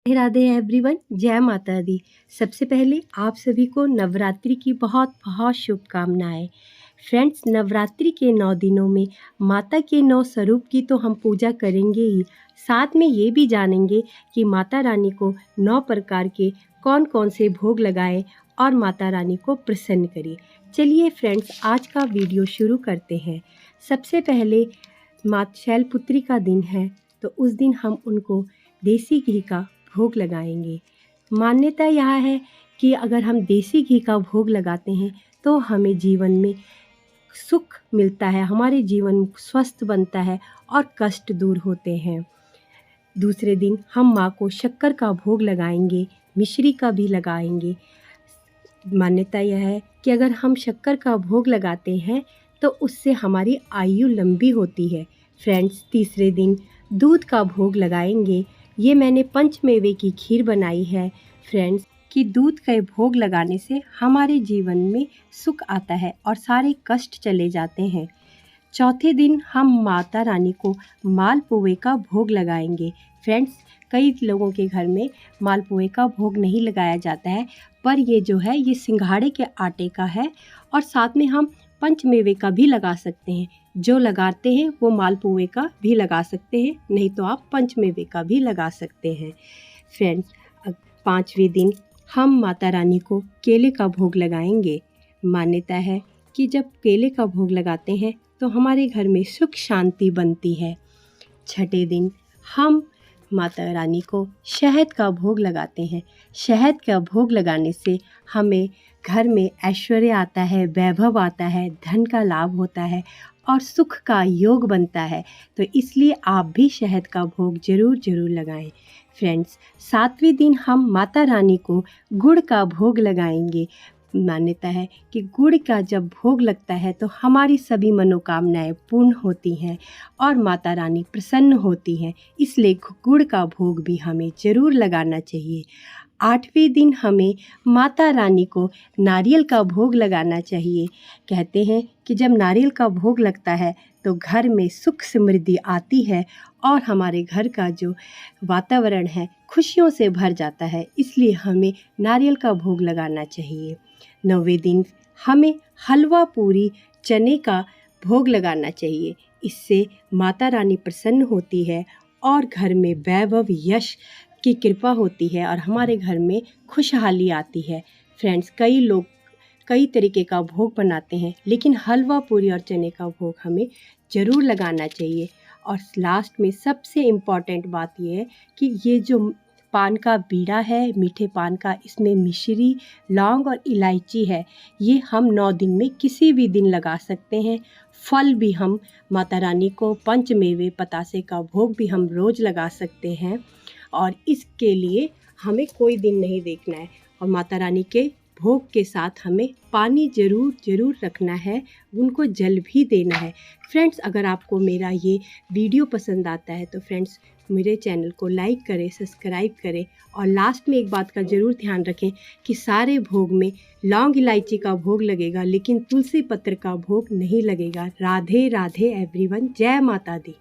Radhe Radhe everyone, जय माता दी। सबसे पहले आप सभी को नवरात्रि की बहुत बहुत शुभकामनाएं। फ्रेंड्स, नवरात्रि के 9 दिनों में माता के 9 स्वरूप की तो हम पूजा करेंगे ही, साथ में ये भी जानेंगे कि माता रानी को 9 प्रकार के कौन कौन से भोग लगाएं और माता रानी को प्रसन्न करिए। चलिए फ्रेंड्स, आज का वीडियो शुरू करते हैं। सबसे पहले माता शैलपुत्री का दिन है, तो उस दिन हम उनको देसी घी का भोग लगाएंगे। मान्यता यह है कि अगर हम देसी घी का भोग लगाते हैं तो हमें जीवन में सुख मिलता है, हमारे जीवन स्वस्थ बनता है और कष्ट दूर होते हैं। दूसरे दिन हम माँ को शक्कर का भोग लगाएंगे, मिश्री का भी लगाएंगे। मान्यता यह है कि अगर हम शक्कर का भोग लगाते हैं तो उससे हमारी आयु लंबी होती है। फ्रेंड्स, तीसरे दिन दूध का भोग लगाएंगे। ये मैंने पंचमेवे की खीर बनाई है फ्रेंड्स, कि दूध का भोग लगाने से हमारे जीवन में सुख आता है और सारे कष्ट चले जाते हैं। चौथे दिन हम माता रानी को मालपुए का भोग लगाएंगे। फ्रेंड्स, कई लोगों के घर में मालपुए का भोग नहीं लगाया जाता है, पर ये जो है ये सिंघाड़े के आटे का है और साथ में हम पंचमेवे का भी लगा सकते हैं। जो लगाते हैं वो मालपुए का भी लगा सकते हैं, नहीं तो आप पंचमेवे का भी लगा सकते हैं। फ्रेंड्स, पाँचवें दिन हम माता रानी को केले का भोग लगाएंगे। मान्यता है कि जब केले का भोग लगाते हैं तो हमारे घर में सुख शांति बनती है। छठे दिन हम माता रानी को शहद का भोग लगाते हैं। शहद का भोग लगाने से हमें घर में ऐश्वर्य आता है, वैभव आता है, धन का लाभ होता है और सुख का योग बनता है। तो इसलिए आप भी शहद का भोग ज़रूर लगाएं। फ्रेंड्स, सातवें दिन हम माता रानी को गुड़ का भोग लगाएंगे। मान्यता है कि गुड़ का जब भोग लगता है तो हमारी सभी मनोकामनाएं पूर्ण होती हैं और माता रानी प्रसन्न होती हैं, इसलिए गुड़ का भोग भी हमें ज़रूर लगाना चाहिए। आठवें दिन हमें माता रानी को नारियल का भोग लगाना चाहिए। कहते हैं कि जब नारियल का भोग लगता है तो घर में सुख समृद्धि आती है और हमारे घर का जो वातावरण है खुशियों से भर जाता है, इसलिए हमें नारियल का भोग लगाना चाहिए। 9वें दिन हमें हलवा पूरी चने का भोग लगाना चाहिए। इससे माता रानी प्रसन्न होती है और घर में वैभव यश की कृपा होती है और हमारे घर में खुशहाली आती है। फ्रेंड्स, कई लोग कई तरीके का भोग बनाते हैं, लेकिन हलवा पूरी और चने का भोग हमें ज़रूर लगाना चाहिए। और लास्ट में सबसे इम्पॉर्टेंट बात यह है कि ये जो पान का बीड़ा है, मीठे पान का, इसमें मिश्री, लौंग और इलायची है। ये हम 9 दिन में किसी भी दिन लगा सकते हैं। फल भी हम माता रानी को पंचमेवे पतासे का भोग भी हम रोज़ लगा सकते हैं और इसके लिए हमें कोई दिन नहीं देखना है। और माता रानी के भोग के साथ हमें पानी ज़रूर रखना है, उनको जल भी देना है। फ्रेंड्स, अगर आपको मेरा ये वीडियो पसंद आता है तो फ्रेंड्स मेरे चैनल को लाइक करें, सब्सक्राइब करें और लास्ट में एक बात का ज़रूर ध्यान रखें कि सारे भोग में लौंग इलायची का भोग लगेगा, लेकिन तुलसी पत्र का भोग नहीं लगेगा। राधे राधे एवरीवन, जय माता दी।